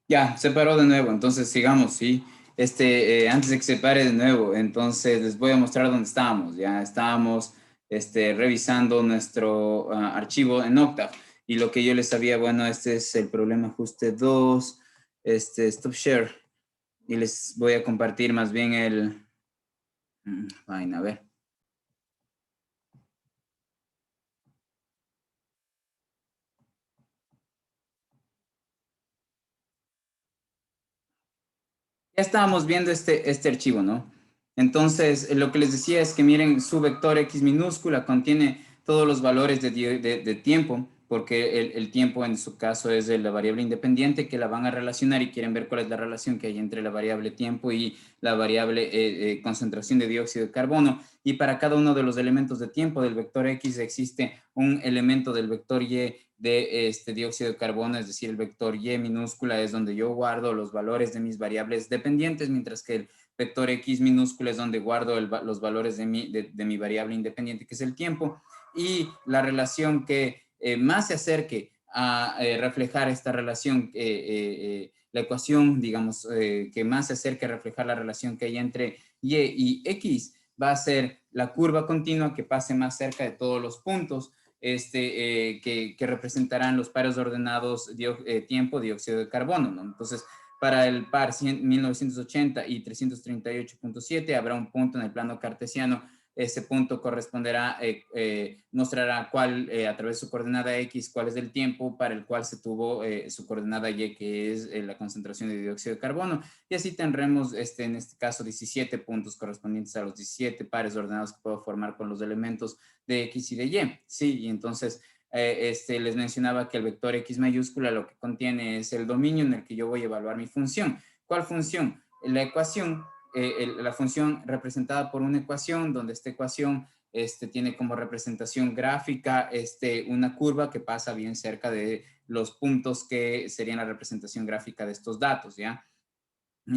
Ya, se paró de nuevo, entonces sigamos, ¿sí? Antes de que se pare de nuevo, entonces les voy a mostrar dónde estábamos. Ya estábamos revisando nuestro archivo en Octave. Y lo que yo les sabía, bueno, este es el problema ajuste 2, stop share. Y les voy a compartir más bien el... Vaina, a ver. Ya estábamos viendo este archivo, ¿no? Entonces, lo que les decía es que miren, su vector X minúscula contiene todos los valores de tiempo, porque el tiempo en su caso es de la variable independiente que la van a relacionar y quieren ver cuál es la relación que hay entre la variable tiempo y la variable concentración de dióxido de carbono. Y para cada uno de los elementos de tiempo del vector X existe un elemento del vector Y de este dióxido de carbono, es decir, el vector Y minúscula es donde yo guardo los valores de mis variables dependientes, mientras que el vector X minúscula es donde guardo los valores de mi variable independiente, que es el tiempo, y la relación que más se acerque a reflejar esta relación, la ecuación, digamos, que más se acerque a reflejar la relación que hay entre Y y X, va a ser la curva continua que pase más cerca de todos los puntos, que representarán los pares ordenados tiempo, dióxido de carbono, ¿no? Entonces, para el par 1980 y 338.7 habrá un punto en el plano cartesiano. Ese punto corresponderá, mostrará cuál, a través de su coordenada X, cuál es el tiempo para el cual se tuvo su coordenada Y, que es la concentración de dióxido de carbono. Y así tendremos, en este caso, 17 puntos correspondientes a los 17 pares ordenados que puedo formar con los elementos de X y de Y. Sí, y entonces les mencionaba que el vector X mayúscula lo que contiene es el dominio en el que yo voy a evaluar mi función. ¿Cuál función? La ecuación, la función representada por una ecuación, donde esta ecuación tiene como representación gráfica una curva que pasa bien cerca de los puntos que serían la representación gráfica de estos datos, ¿ya?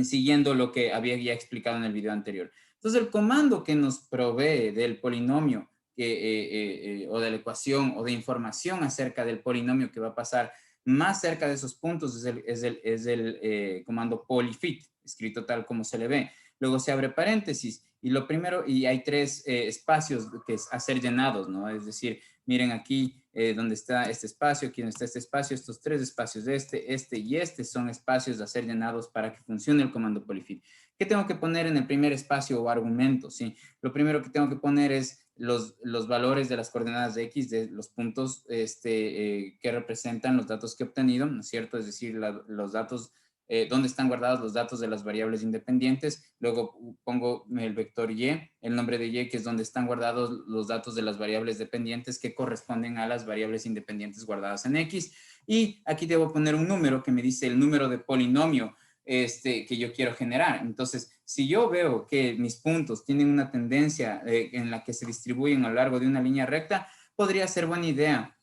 Siguiendo lo que había ya explicado en el video anterior. Entonces, el comando que nos provee del polinomio o de la ecuación o de información acerca del polinomio que va a pasar más cerca de esos puntos es el comando polyfit, escrito tal como se le ve. Luego se abre paréntesis y lo primero, y hay tres espacios que es hacer llenados, ¿no? Es decir, miren aquí donde está este espacio, aquí donde está este espacio, estos tres espacios, este y este son espacios a ser llenados para que funcione el comando polyfit. ¿Qué tengo que poner en el primer espacio o argumento? ¿Sí? Lo primero que tengo que poner es los valores de las coordenadas de X, de los puntos que representan los datos que he obtenido, ¿no es cierto? Es decir, los datos dónde están guardados los datos de las variables independientes. Luego pongo el vector Y, el nombre de Y, que es donde están guardados los datos de las variables dependientes que corresponden a las variables independientes guardadas en X. Y aquí debo poner un número que me dice el número de polinomio que yo quiero generar. Entonces, si yo veo que mis puntos tienen una tendencia en la que se distribuyen a lo largo de una línea recta, podría ser buena idea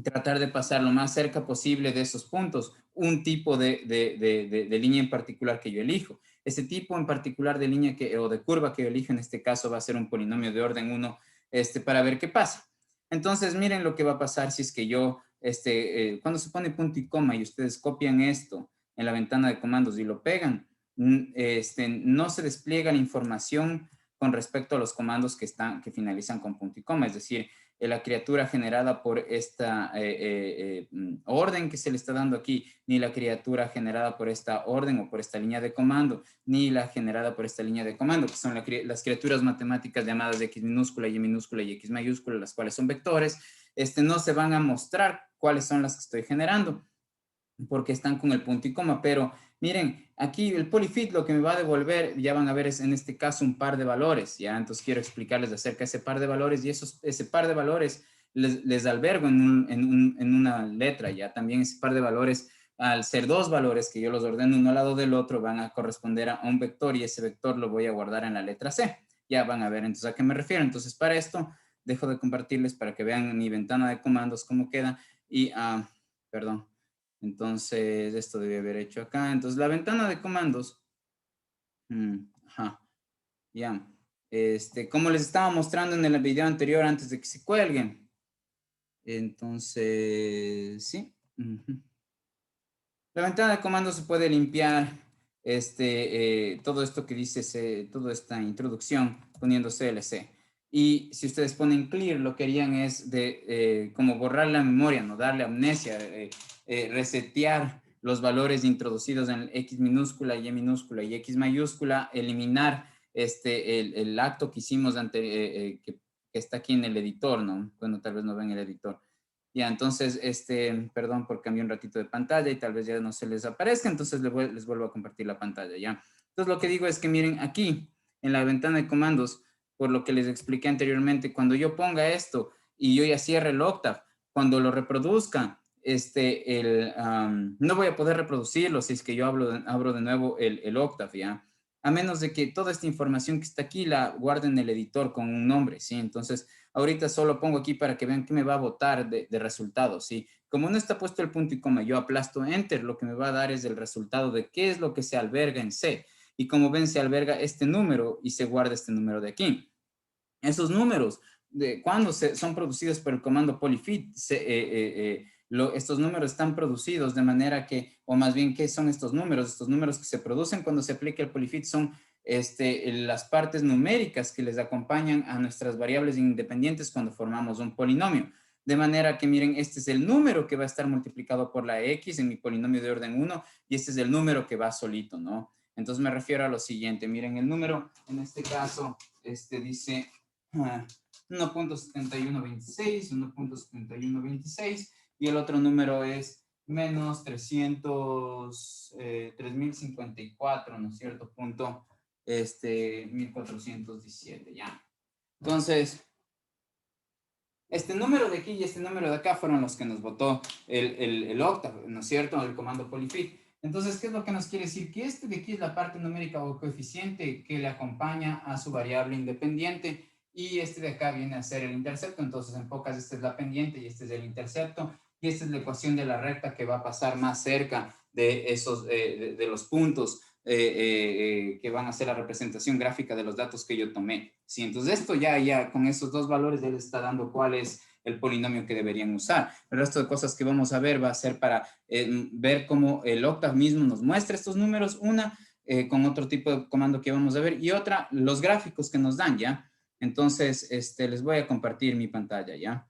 tratar de pasar lo más cerca posible de esos puntos un tipo de línea en particular que yo elijo. Ese tipo en particular de línea o de curva que yo elijo en este caso va a ser un polinomio de orden 1 para ver qué pasa. Entonces, miren lo que va a pasar si es que yo, cuando se pone punto y coma y ustedes copian esto en la ventana de comandos y lo pegan, no se despliega la información con respecto a los comandos que finalizan con punto y coma, es decir, la criatura generada por esta orden que se le está dando aquí, ni la criatura generada por esta orden o por esta línea de comando, ni la generada por esta línea de comando, que son las criaturas matemáticas llamadas de X minúscula, Y minúscula y X mayúscula, las cuales son vectores, no se van a mostrar cuáles son las que estoy generando porque están con el punto y coma, pero miren, aquí el polyfit lo que me va a devolver, ya van a ver, es en este caso un par de valores, ya, entonces quiero explicarles acerca de ese par de valores y ese par de valores les albergo en una letra, ya, también ese par de valores, al ser dos valores que yo los ordeno uno al lado del otro, van a corresponder a un vector y ese vector lo voy a guardar en la letra C, ya van a ver entonces a qué me refiero, entonces para esto dejo de compartirles para que vean mi ventana de comandos cómo queda y, perdón, entonces, esto debe haber hecho acá. Entonces, la ventana de comandos. Ajá, ya. Como les estaba mostrando en el video anterior antes de que se cuelguen. Entonces, sí. La ventana de comandos se puede limpiar todo esto que dice, toda esta introducción poniendo CLC. Y si ustedes ponen clear, lo que harían es como borrar la memoria, ¿no? Darle amnesia, resetear los valores introducidos en X minúscula, Y minúscula y X mayúscula, eliminar el acto que hicimos que está aquí en el editor, ¿no? Bueno, tal vez no ven el editor. Ya, entonces, perdón por cambiar un ratito de pantalla y tal vez ya no se les aparezca, entonces les vuelvo a compartir la pantalla, ¿ya? Entonces, lo que digo es que miren aquí, en la ventana de comandos, por lo que les expliqué anteriormente, cuando yo ponga esto y yo ya cierre el Octave, cuando lo reproduzca, no voy a poder reproducirlo si es que yo abro de nuevo el Octave, ¿ya? A menos de que toda esta información que está aquí la guarde en el editor con un nombre, ¿sí? Entonces, ahorita solo pongo aquí para que vean que me va a botar de resultados, ¿sí? Como no está puesto el punto y coma, yo aplasto Enter, lo que me va a dar es el resultado de qué es lo que se alberga en C. Y como ven, se alberga este número y se guarda este número de aquí. Esos números, cuando son producidos por el comando polyfit, estos números están producidos de manera que, o más bien, ¿qué son estos números? Estos números que se producen cuando se aplica el polyfit son las partes numéricas que les acompañan a nuestras variables independientes cuando formamos un polinomio. De manera que, miren, este es el número que va a estar multiplicado por la X en mi polinomio de orden 1 y este es el número que va solito, ¿no? Entonces me refiero a lo siguiente, miren, el número, en este caso, dice 1.7126, 1.7126 y el otro número es menos 3054, ¿no es cierto? 1417, ya. Entonces, este número de aquí y este número de acá fueron los que nos botó el Octave, ¿no es cierto? El comando polyfit. Entonces, ¿qué es lo que nos quiere decir? Que este de aquí es la parte numérica o coeficiente que le acompaña a su variable independiente y este de acá viene a ser el intercepto. Entonces, en pocas, esta es la pendiente y este es el intercepto y esta es la ecuación de la recta que va a pasar más cerca de esos, de los puntos que van a ser la representación gráfica de los datos que yo tomé. Sí, entonces esto ya con esos dos valores ya les está dando cuál es el polinomio que deberían usar. El resto de cosas que vamos a ver va a ser para ver cómo el Octave mismo nos muestra estos números, una con otro tipo de comando que vamos a ver y otra, los gráficos que nos dan, ¿ya? Entonces, les voy a compartir mi pantalla, ¿ya?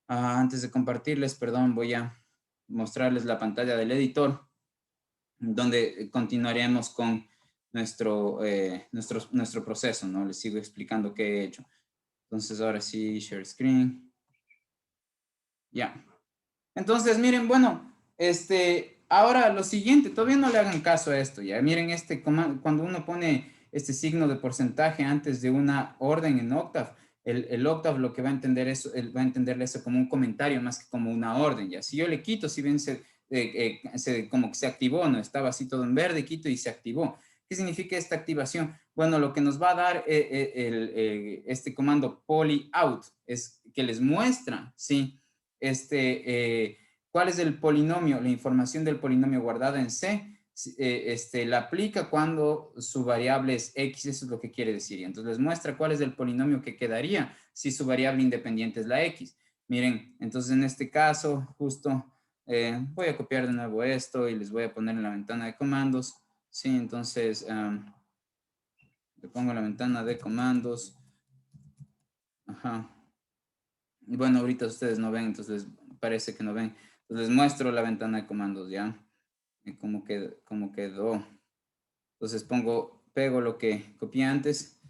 Antes de compartirles, perdón, voy a mostrarles la pantalla del editor donde continuaremos con nuestro proceso, ¿no? Les sigo explicando qué he hecho. Entonces, ahora sí, share screen. Ya. Entonces, miren, bueno, ahora lo siguiente, todavía no le hagan caso a esto, ya. Miren, cuando uno pone este signo de porcentaje antes de una orden en Octave, el Octave lo que va a entender eso, va a entenderle eso como un comentario más que como una orden, ya. Si yo le quito, si ven, como que se activó, ¿no? Estaba así todo en verde, quito y se activó. ¿Qué significa esta activación? Bueno, lo que nos va a dar este comando poly out es que les muestra, ¿sí? ¿Cuál es el polinomio? La información del polinomio guardada en C, la aplica cuando su variable es X, eso es lo que quiere decir. Y entonces les muestra cuál es el polinomio que quedaría si su variable independiente es la X. Miren, entonces en este caso, justo voy a copiar de nuevo esto y les voy a poner en la ventana de comandos. Sí, entonces le pongo la ventana de comandos. Ajá. Y bueno, ahorita ustedes no ven, entonces parece que no ven. Entonces les muestro la ventana de comandos, ¿ya? Cómo quedó. Entonces pego lo que copié antes.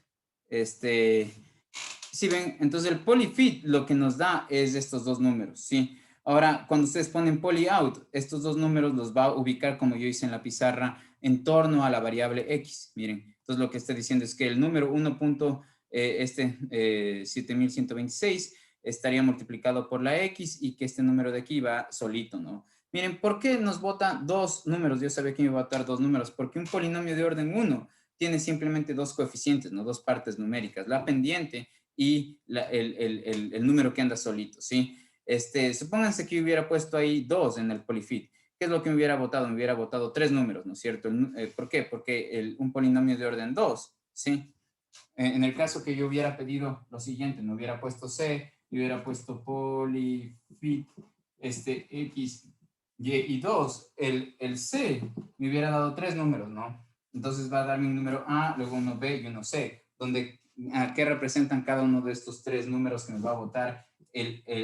Si ven, entonces el polyfit lo que nos da es estos dos números, ¿sí? Ahora, cuando ustedes ponen polyout, estos dos números los va a ubicar, como yo hice en la pizarra, en torno a la variable x. Miren, entonces lo que está diciendo es que el número 7126 estaría multiplicado por la x y que este número de aquí va solito, ¿no? Miren, ¿por qué nos bota dos números? Yo sabía que me iba a botar dos números, porque un polinomio de orden 1 tiene simplemente dos coeficientes, ¿no? Dos partes numéricas, la pendiente y el número que anda solito, ¿sí? Supónganse que yo hubiera puesto ahí 2 en el polyfit. ¿Qué es lo que me hubiera botado? Me hubiera botado tres números, ¿no es cierto? ¿Por qué? Porque un polinomio de orden 2, ¿sí? En el caso que yo hubiera pedido lo siguiente, me hubiera puesto C, y hubiera puesto polyfit, X Y 2, el C me hubiera dado 3 números, ¿no? Entonces va a darme un número A, luego uno B y uno C, donde ¿a qué representan cada uno de estos 3 números que me va a botar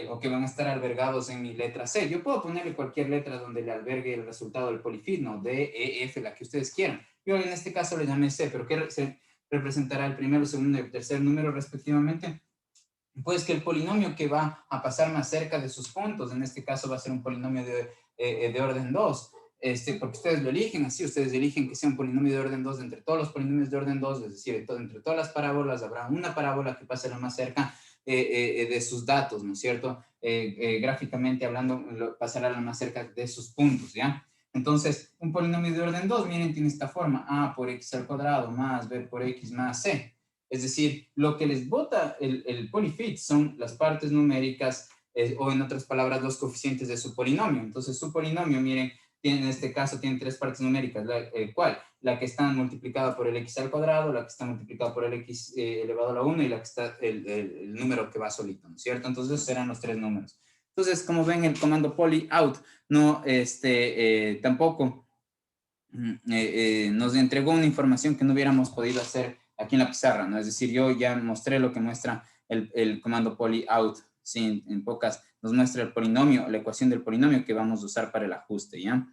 o que van a estar albergados en mi letra C? Yo puedo ponerle cualquier letra donde le albergue el resultado del polifit, ¿no? D, E, F, la que ustedes quieran. Yo en este caso le llamé C, pero ¿qué representará el primero, segundo y el tercer número respectivamente? Pues que el polinomio que va a pasar más cerca de sus puntos, en este caso va a ser un polinomio de orden 2, porque ustedes lo eligen así, ustedes eligen que sea un polinomio de orden 2 entre todos los polinomios de orden 2, es decir, entre todas las parábolas habrá una parábola que pase la más cerca de sus datos, ¿no es cierto? Gráficamente hablando, pasará la más cerca de sus puntos, ¿ya? Entonces, un polinomio de orden 2, miren, tiene esta forma, a por x al cuadrado más b por x más c. Es decir, lo que les bota el polifit son las partes numéricas o en otras palabras los coeficientes de su polinomio. Entonces su polinomio, miren, en este caso tiene 3 partes numéricas. ¿Cuál? La que está multiplicada por el x al cuadrado, la que está multiplicada por el x elevado a la 1 y la que está el número que va solito, ¿no es cierto? Entonces esos serán los 3 números. Entonces, como ven, el comando poly out no, tampoco nos entregó una información que no hubiéramos podido hacer aquí en la pizarra, ¿no? Es decir, yo ya mostré lo que muestra el comando poly out, ¿sí? En pocas, nos muestra el polinomio, la ecuación del polinomio que vamos a usar para el ajuste, ¿ya?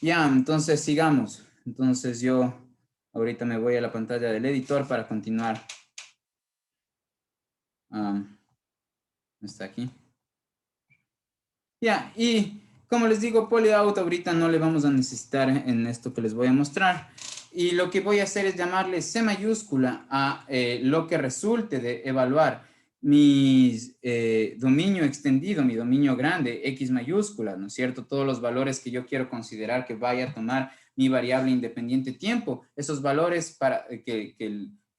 Ya, entonces sigamos. Entonces yo ahorita me voy a la pantalla del editor para continuar. Está aquí. Ya, y como les digo, polyout ahorita no le vamos a necesitar en esto que les voy a mostrar. Y lo que voy a hacer es llamarle C mayúscula a lo que resulte de evaluar mi dominio extendido, mi dominio grande, X mayúscula, ¿no es cierto? Todos los valores que yo quiero considerar que vaya a tomar mi variable independiente tiempo, esos valores para que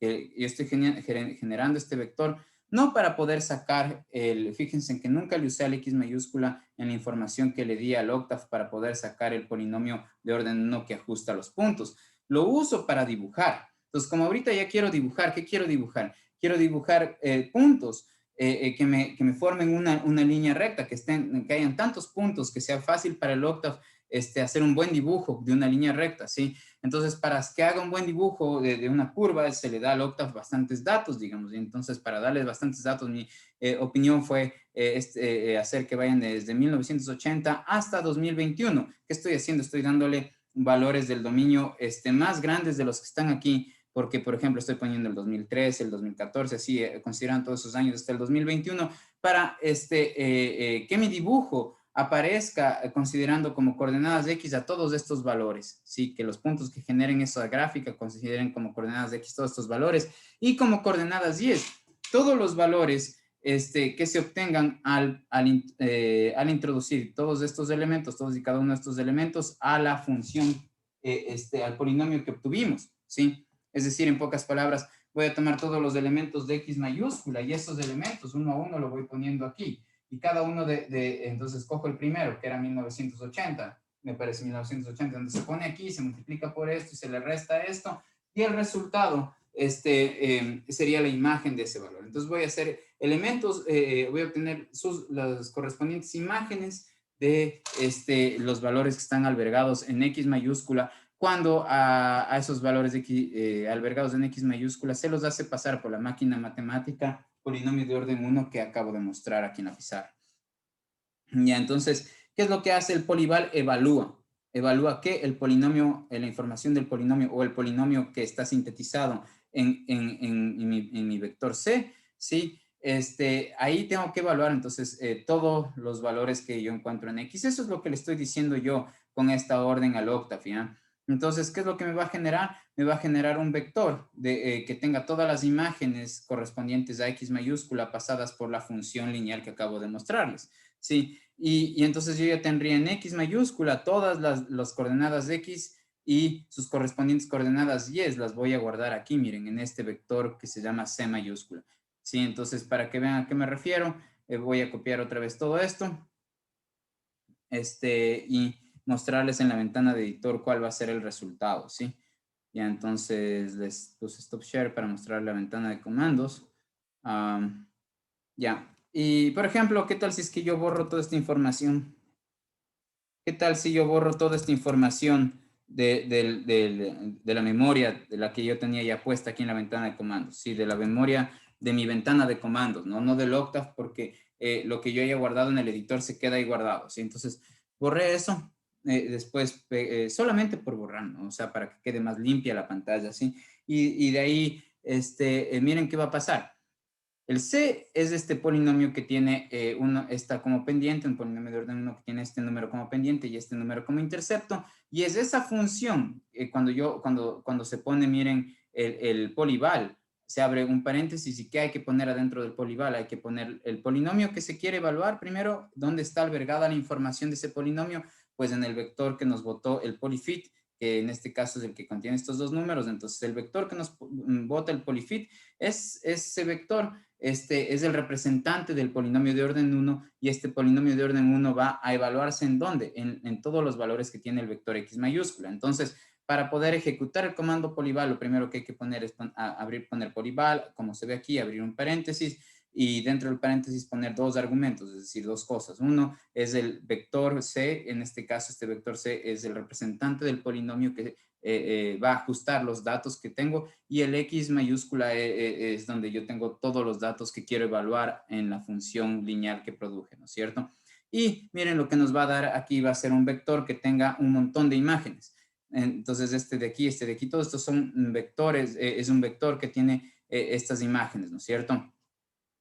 yo estoy generando este vector no para poder sacar fíjense en que nunca le usé al X mayúscula en la información que le di al octave para poder sacar el polinomio de orden 1 que ajusta los puntos. Lo uso para dibujar. Entonces, como ahorita ya quiero dibujar, ¿qué quiero dibujar? Quiero dibujar puntos que me formen una línea recta, que hayan tantos puntos, que sea fácil para el octave hacer un buen dibujo de una línea recta, ¿sí? Entonces, para que haga un buen dibujo de una curva, se le da al octave bastantes datos, digamos. Y entonces, para darles bastantes datos, mi opinión fue hacer que vayan desde 1980 hasta 2021. ¿Qué estoy haciendo? Estoy dándole valores del dominio más grandes de los que están aquí, porque, por ejemplo, estoy poniendo el 2013, el 2014, así, consideran todos esos años hasta el 2021, para que mi dibujo aparezca considerando como coordenadas X a todos estos valores, ¿sí? Que los puntos que generen esa gráfica consideren como coordenadas X todos estos valores y como coordenadas Y todos los valores que se obtengan al introducir todos estos elementos, todos y cada uno de estos elementos a la función, al polinomio que obtuvimos, ¿sí? Es decir, en pocas palabras, voy a tomar todos los elementos de X mayúscula y esos elementos uno a uno lo voy poniendo aquí y cada uno entonces cojo el primero, que era 1980, me parece 1980, donde se pone aquí, se multiplica por esto y se le resta esto, y el resultado sería la imagen de ese valor. Entonces voy a hacer elementos, voy a obtener las correspondientes imágenes de los valores que están albergados en X mayúscula, cuando a esos valores albergados en X mayúscula se los hace pasar por la máquina matemática polinomio de orden 1 que acabo de mostrar aquí en la pizarra. Ya, entonces, ¿qué es lo que hace el polival? Evalúa. ¿Evalúa qué? El polinomio, la información del polinomio o el polinomio que está sintetizado en mi vector C, ¿sí? Ahí tengo que evaluar entonces todos los valores que yo encuentro en X. Eso es lo que le estoy diciendo yo con esta orden al octave, ¿ya? Entonces, ¿qué es lo que me va a generar? Me va a generar un vector que tenga todas las imágenes correspondientes a X mayúscula pasadas por la función lineal que acabo de mostrarles. Sí, y entonces yo ya tendría en X mayúscula todas las coordenadas X y sus correspondientes coordenadas Y las voy a guardar aquí, miren, en este vector que se llama C mayúscula. Sí, entonces para que vean a qué me refiero, voy a copiar otra vez todo esto y mostrarles en la ventana de editor cuál va a ser el resultado, ¿sí? Ya entonces les puse stop share para mostrar la ventana de comandos. Ya, y por ejemplo, ¿qué tal si es que yo borro toda esta información? ¿qué tal si yo borro toda esta información de la memoria de la que yo tenía ya puesta aquí en la ventana de comandos? Sí, de la memoria de mi ventana de comandos, no del Octave, porque lo que yo haya guardado en el editor se queda ahí guardado, ¿sí? Entonces, borré eso, después solamente por borrar, ¿no? O sea, para que quede más limpia la pantalla, ¿sí? Y de ahí, miren qué va a pasar. El C es este polinomio que tiene está como pendiente, un polinomio de orden 1 que tiene este número como pendiente y este número como intercepto, y es esa función, cuando se pone, miren, el polival, se abre un paréntesis y ¿qué hay que poner adentro del polival? Hay que poner el polinomio que se quiere evaluar primero, ¿dónde está albergada la información de ese polinomio? Pues en el vector que nos botó el polifit, que en este caso es el que contiene estos dos números. Entonces el vector que nos bota el polifit es ese vector. Este es el representante del polinomio de orden 1 y este polinomio de orden 1 va a evaluarse ¿en dónde? En todos los valores que tiene el vector x mayúscula. Entonces, para poder ejecutar el comando polival, lo primero que hay que poner es poner polival, como se ve aquí, abrir un paréntesis y dentro del paréntesis poner dos argumentos, es decir, dos cosas. Uno es el vector c, en este caso este vector c es el representante del polinomio que va a ajustar los datos que tengo, y el X mayúscula es donde yo tengo todos los datos que quiero evaluar en la función lineal que produje, ¿no es cierto? Y miren lo que nos va a dar aquí, va a ser un vector que tenga un montón de imágenes. Entonces este de aquí, todos estos son vectores, es un vector que tiene estas imágenes, ¿no es cierto?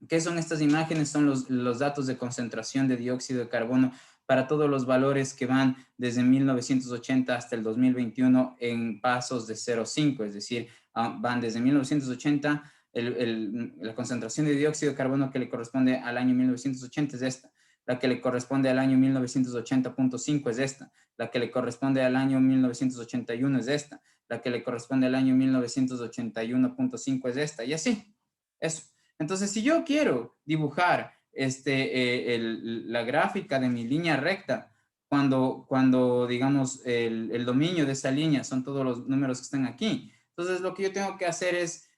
¿Qué son estas imágenes? Son los datos de concentración de dióxido de carbono para todos los valores que van desde 1980 hasta el 2021 en pasos de 0,5, es decir, van desde 1980, la concentración de dióxido de carbono que le corresponde al año 1980 es esta, la que le corresponde al año 1980.5 es esta, la que le corresponde al año 1981 es esta, la que le corresponde al año 1981.5 es esta, y así, eso. Entonces, si yo quiero dibujar la gráfica de mi línea recta, cuando digamos, el dominio de esa línea son todos los números que están aquí, entonces lo que yo tengo que hacer es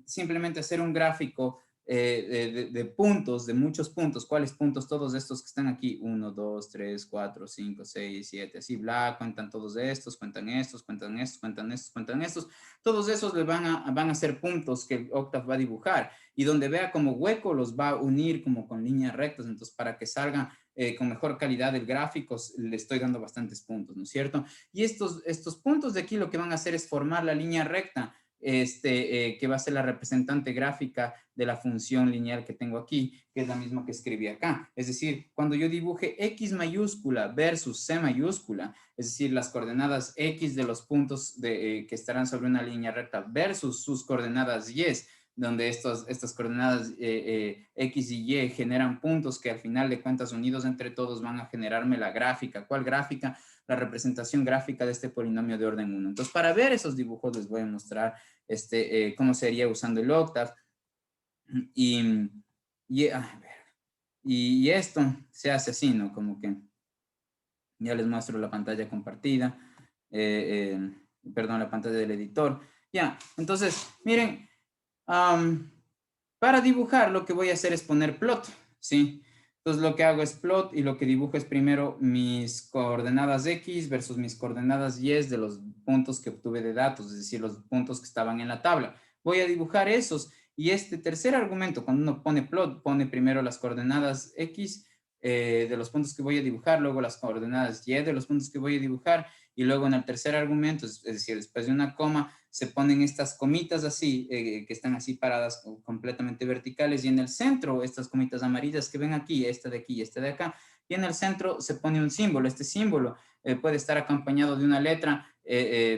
simplemente hacer un gráfico de puntos, de muchos puntos. ¿Cuáles puntos? Todos estos que están aquí. 1, 2, 3, 4, 5, 6, 7, así, bla, cuentan todos estos, cuentan estos, cuentan estos, cuentan estos, cuentan estos. Todos esos le van a ser puntos que el Octave va a dibujar, y donde vea como hueco los va a unir como con líneas rectas. Entonces, para que salga con mejor calidad el gráfico, le estoy dando bastantes puntos, ¿no es cierto? Y estos puntos de aquí lo que van a hacer es formar la línea recta, que va a ser la representante gráfica de la función lineal que tengo aquí, que es la misma que escribí acá. Es decir, cuando yo dibuje X mayúscula versus C mayúscula, es decir, las coordenadas X de los puntos que estarán sobre una línea recta versus sus coordenadas Y, donde estas coordenadas X y Y generan puntos que al final de cuentas unidos entre todos van a generarme la gráfica. ¿Cuál gráfica? La representación gráfica de este polinomio de orden 1. Entonces, para ver esos dibujos les voy a mostrar cómo sería usando el Octave. Y, a ver, y esto se hace así, ¿no? Como que ya les muestro la pantalla compartida, perdón, la pantalla del editor. Ya, entonces, miren, para dibujar lo que voy a hacer es poner plot, ¿sí? Entonces lo que hago es plot y lo que dibujo es primero mis coordenadas X versus mis coordenadas Y de los puntos que obtuve de datos, es decir, los puntos que estaban en la tabla. Voy a dibujar esos, y este tercer argumento, cuando uno pone plot, pone primero las coordenadas X de los puntos que voy a dibujar, luego las coordenadas Y de los puntos que voy a dibujar, y luego en el tercer argumento, es decir, después de una coma, se ponen estas comitas así, que están así paradas completamente verticales, y en el centro, estas comitas amarillas que ven aquí, esta de aquí y esta de acá, y en el centro se pone un símbolo. Este símbolo puede estar acompañado de una letra,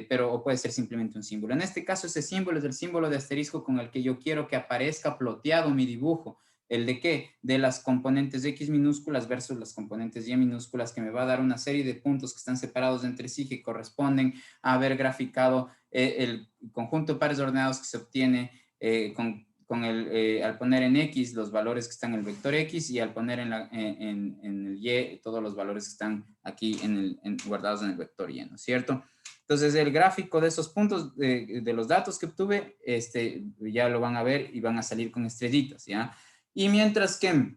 pero o puede ser simplemente un símbolo. En este caso, ese símbolo es el símbolo de asterisco con el que yo quiero que aparezca ploteado mi dibujo. ¿El de qué? De las componentes X minúsculas versus las componentes Y minúsculas, que me va a dar una serie de puntos que están separados entre sí, que corresponden a haber graficado el conjunto de pares ordenados que se obtiene al poner en X los valores que están en el vector X, y al poner en el Y todos los valores que están aquí guardados en el vector Y, ¿no es cierto? Entonces, el gráfico de esos puntos, de los datos que obtuve, ya lo van a ver y van a salir con estrellitas, ¿ya? Y mientras que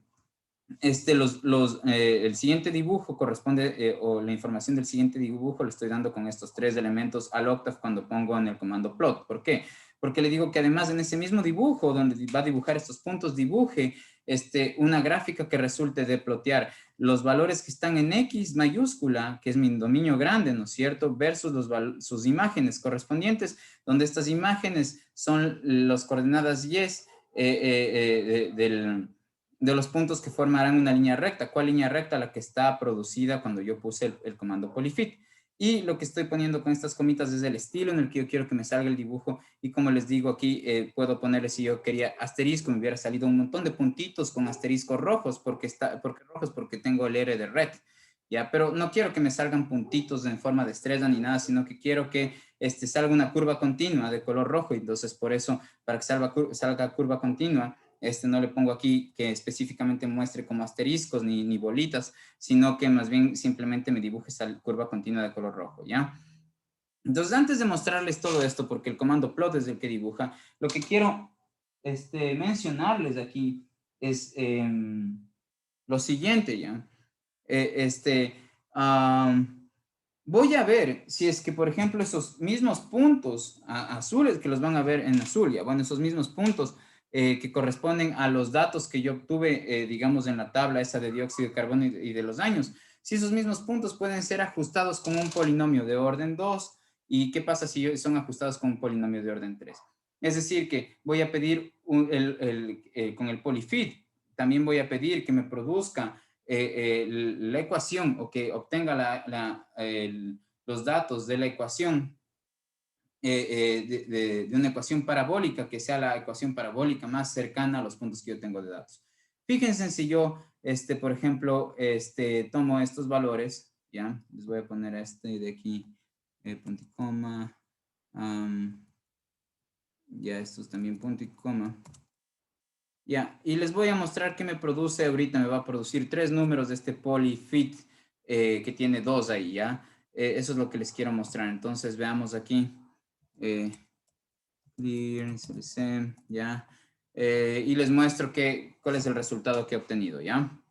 el siguiente dibujo corresponde, o la información del siguiente dibujo le estoy dando con estos tres elementos al octave cuando pongo en el comando plot. ¿Por qué? Porque le digo que además en ese mismo dibujo donde va a dibujar estos puntos, dibuje una gráfica que resulte de plotear los valores que están en X mayúscula, que es mi dominio grande, ¿no es cierto? Versus sus imágenes correspondientes, donde estas imágenes son las coordenadas Y de los puntos que formarán una línea recta. ¿Cuál línea recta? La que está producida cuando yo puse el comando polyfit. Y lo que estoy poniendo con estas comitas es el estilo en el que yo quiero que me salga el dibujo. Y como les digo aquí, puedo ponerle, si yo quería asterisco, me hubiera salido un montón de puntitos con asteriscos rojos, porque tengo el R de red. ¿Ya? Pero no quiero que me salgan puntitos en forma de estrella ni nada, sino que quiero que salga una curva continua de color rojo. Entonces, por eso, para que salga curva continua, no le pongo aquí que específicamente muestre como asteriscos ni bolitas, sino que más bien simplemente me dibuje esa curva continua de color rojo, ¿ya? Entonces, antes de mostrarles todo esto, porque el comando plot es el que dibuja, lo que quiero mencionarles aquí es lo siguiente, ¿ya? Voy a ver si es que, por ejemplo, esos mismos puntos azules que los van a ver en azul, ya, bueno, esos mismos puntos que corresponden a los datos que yo obtuve, digamos, en la tabla esa de dióxido de carbono y de los años, si esos mismos puntos pueden ser ajustados con un polinomio de orden 2, ¿y qué pasa si son ajustados con un polinomio de orden 3? Es decir, que voy a pedir con el polyfit, también voy a pedir que me produzca la ecuación o que obtenga los datos de la ecuación, de una ecuación parabólica que sea la ecuación parabólica más cercana a los puntos que yo tengo de datos. Fíjense si yo, por ejemplo, tomo estos valores, ¿ya? Les voy a poner de aquí, punto y coma, ya estos también punto y coma. Ya, y les voy a mostrar qué me produce ahorita. Me va a producir 3 números de este polyfit que tiene 2 ahí, ¿ya? Eso es lo que les quiero mostrar. Entonces, veamos aquí. Clear, CSM, ¿ya? Y les muestro cuál es el resultado que he obtenido, ¿ya?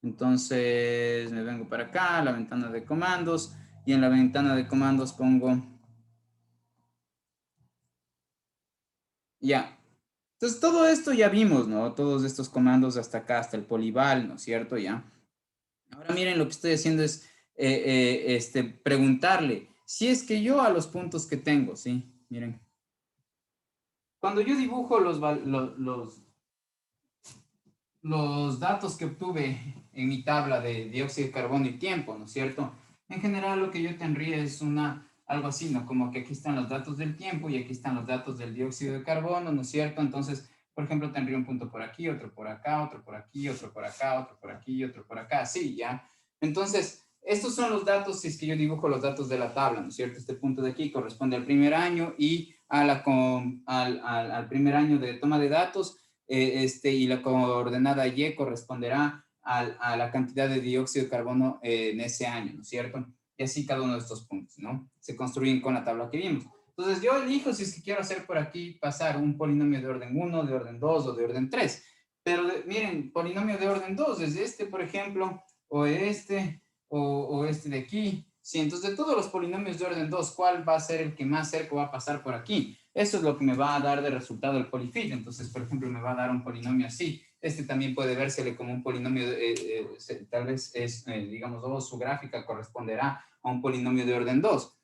Entonces, me vengo para acá, a la ventana de comandos, y en la ventana de comandos pongo, ya. Entonces, todo esto ya vimos, ¿no? Todos estos comandos hasta acá, hasta el polival, ¿no es cierto? Ya. Ahora miren, lo que estoy haciendo es preguntarle si es que yo a los puntos que tengo, ¿sí? Miren. Cuando yo dibujo los datos que obtuve en mi tabla de dióxido de carbono y tiempo, ¿no es cierto? En general lo que yo tendría es algo así, ¿no? Como que aquí están los datos del tiempo y aquí están los datos del dióxido de carbono, ¿no es cierto? Entonces, por ejemplo, tendría un punto por aquí, otro por acá, otro por aquí, otro por acá, otro por aquí, otro por acá, sí, ¿ya? Entonces, estos son los datos, si es que yo dibujo los datos de la tabla, ¿no es cierto? Este punto de aquí corresponde al primer año y al primer año de toma de datos, y la coordenada Y corresponderá a la cantidad de dióxido de carbono en ese año, ¿no es cierto? Y así cada uno de estos puntos, ¿no? Se construyen con la tabla que vimos. Entonces yo elijo si es que quiero hacer por aquí pasar un polinomio de orden 1, de orden 2 o de orden 3. Pero miren, polinomio de orden 2 es por ejemplo, o este de aquí. Sí, entonces de todos los polinomios de orden 2, ¿cuál va a ser el que más cerca va a pasar por aquí? Eso es lo que me va a dar de resultado el polyfit. Entonces, por ejemplo, me va a dar un polinomio así. También puede vérsele como un polinomio, tal vez es, digamos, su gráfica corresponderá a un polinomio de orden 2.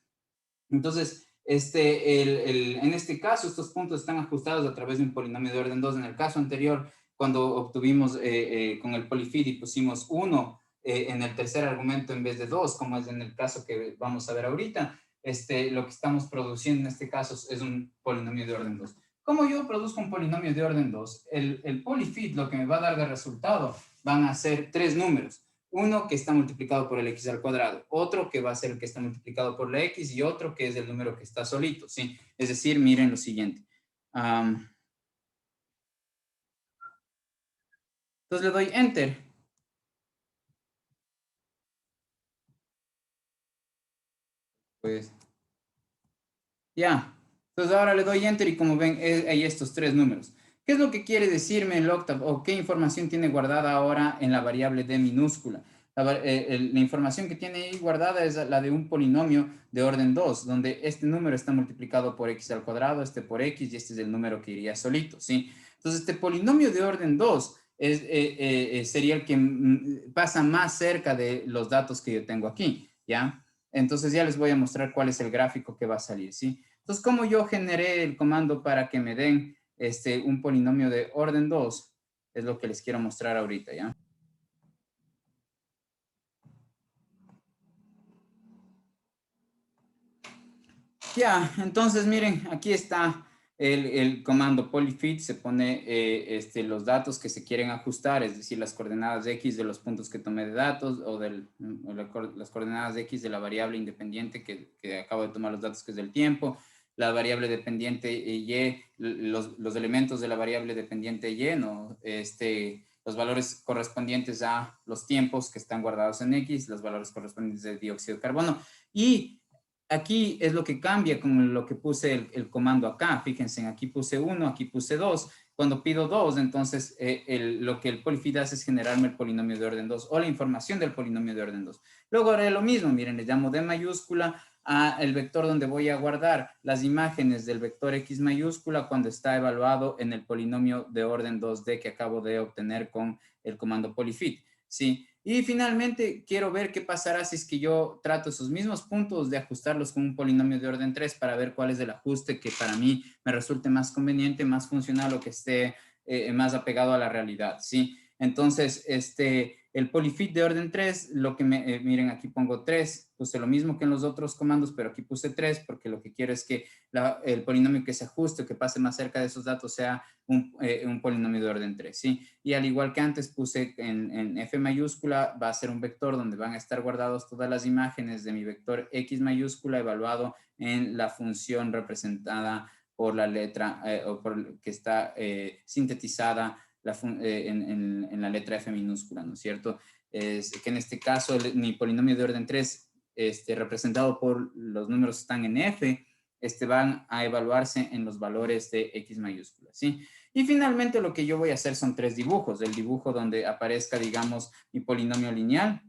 Entonces, en este caso, estos puntos están ajustados a través de un polinomio de orden 2. En el caso anterior, cuando obtuvimos con el polyfit y pusimos 1 en el tercer argumento en vez de 2, como es en el caso que vamos a ver ahorita, lo que estamos produciendo en este caso es un polinomio de orden 2. ¿Cómo yo produzco un polinomio de orden 2? El polyfit lo que me va a dar de resultado van a ser 3 números. Uno que está multiplicado por el x al cuadrado, otro que va a ser el que está multiplicado por la x y otro que es el número que está solito, ¿sí? Es decir, miren lo siguiente. Entonces le doy enter. Pues ya. Entonces ahora le doy enter y como ven, hay estos 3 números. ¿Qué es lo que quiere decirme el octave o qué información tiene guardada ahora en la variable d minúscula? La información que tiene ahí guardada es la de un polinomio de orden 2, donde este número está multiplicado por x al cuadrado, este por x, y este es el número que iría solito, ¿sí? Entonces, este polinomio de orden 2 sería el que pasa más cerca de los datos que yo tengo aquí, ¿ya? Entonces, ya les voy a mostrar cuál es el gráfico que va a salir, ¿sí? Entonces, ¿cómo yo generé el comando para que me den un polinomio de orden 2? Es lo que les quiero mostrar ahorita, ¿ya? Ya, entonces miren, aquí está el comando polyfit, se pone los datos que se quieren ajustar, es decir, las coordenadas X de los puntos que tomé de datos o las coordenadas X de la variable independiente que acabo de tomar los datos, que es del tiempo, la variable dependiente Y, los elementos de la variable dependiente Y, ¿no? Los valores correspondientes a los tiempos que están guardados en X, los valores correspondientes de dióxido de carbono. Y aquí es lo que cambia con lo que puse el comando acá. Fíjense, aquí puse 1, aquí puse 2. Cuando pido 2, entonces lo que el polyfit hace es generarme el polinomio de orden 2 o la información del polinomio de orden 2. Luego haré lo mismo, miren, le llamo D mayúscula a el vector donde voy a guardar las imágenes del vector X mayúscula cuando está evaluado en el polinomio de orden 2D que acabo de obtener con el comando polyfit. ¿Sí? Y finalmente quiero ver qué pasará si es que yo trato esos mismos puntos de ajustarlos con un polinomio de orden 3 para ver cuál es el ajuste que para mí me resulte más conveniente, más funcional o que esté más apegado a la realidad, ¿sí? Entonces, el polyfit de orden 3, lo que miren, aquí pongo 3, puse lo mismo que en los otros comandos, pero aquí puse 3 porque lo que quiero es que el polinomio que se ajuste, que pase más cerca de esos datos, sea un polinomio de orden 3, ¿sí? Y al igual que antes puse en F mayúscula, va a ser un vector donde van a estar guardados todas las imágenes de mi vector X mayúscula evaluado en la función representada por la letra o por que está sintetizada en la letra F minúscula, ¿no es cierto? Es que en este caso mi polinomio de orden 3, representado por los números que están en F, van a evaluarse en los valores de X mayúscula, ¿sí? Y finalmente lo que yo voy a hacer son 3 dibujos. El dibujo donde aparezca, digamos, mi polinomio lineal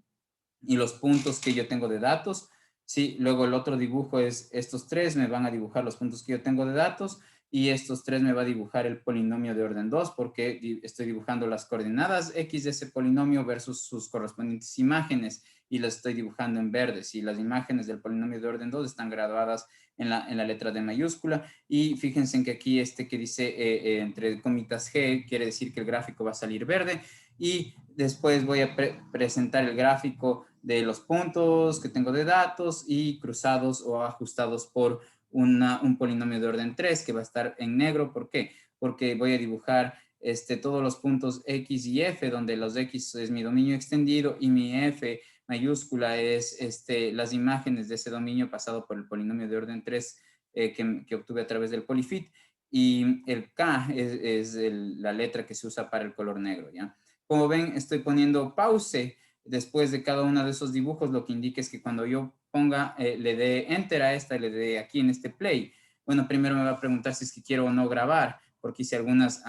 y los puntos que yo tengo de datos. Sí, luego el otro dibujo es estos 3 me van a dibujar los puntos que yo tengo de datos y estos 3 me va a dibujar el polinomio de orden 2 porque estoy dibujando las coordenadas X de ese polinomio versus sus correspondientes imágenes y las estoy dibujando en verdes y las imágenes del polinomio de orden 2 están graduadas en la letra D mayúscula y fíjense en que aquí que dice entre comitas G quiere decir que el gráfico va a salir verde y después voy a presentar el gráfico de los puntos que tengo de datos y cruzados o ajustados por un polinomio de orden 3 que va a estar en negro. ¿Por qué? Porque voy a dibujar todos los puntos X y F, donde los X es mi dominio extendido y mi F mayúscula es las imágenes de ese dominio pasado por el polinomio de orden 3 que obtuve a través del polyfit. Y el K es la letra que se usa para el color negro, ¿ya? Como ven, estoy poniendo pause después de cada uno de esos dibujos, lo que indica es que cuando yo ponga, le dé enter a esta, le dé aquí en este play, bueno, primero me va a preguntar si es que quiero o no grabar, porque hice algunas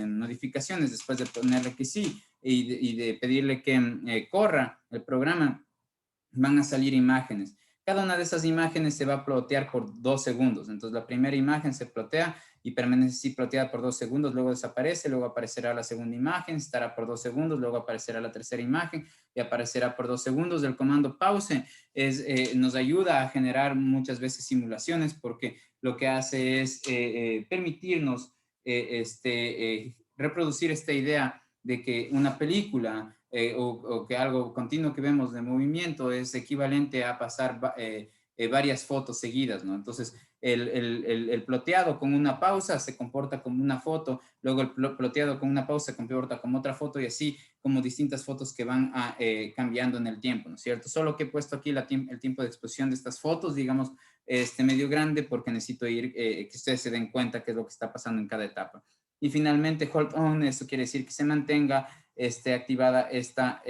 modificaciones después de ponerle que sí y de pedirle que corra el programa, van a salir imágenes. Cada una de esas imágenes se va a plotear por 2 segundos. Entonces, la primera imagen se plotea y permanece así ploteada por 2 segundos, luego desaparece, luego aparecerá la segunda imagen, estará por 2 segundos, luego aparecerá la tercera imagen y aparecerá por 2 segundos. El comando pause nos ayuda a generar muchas veces simulaciones porque lo que hace es permitirnos reproducir esta idea de que una película o que algo continuo que vemos de movimiento es equivalente a pasar varias fotos seguidas, ¿no? Entonces, el ploteado con una pausa se comporta como una foto, luego el ploteado con una pausa se comporta como otra foto y así como distintas fotos que van cambiando en el tiempo, ¿no es cierto? Solo que he puesto aquí el tiempo de exposición de estas fotos, digamos, medio grande porque necesito que ustedes se den cuenta qué es lo que está pasando en cada etapa. Y finalmente, hold on, eso quiere decir que se mantenga activada esta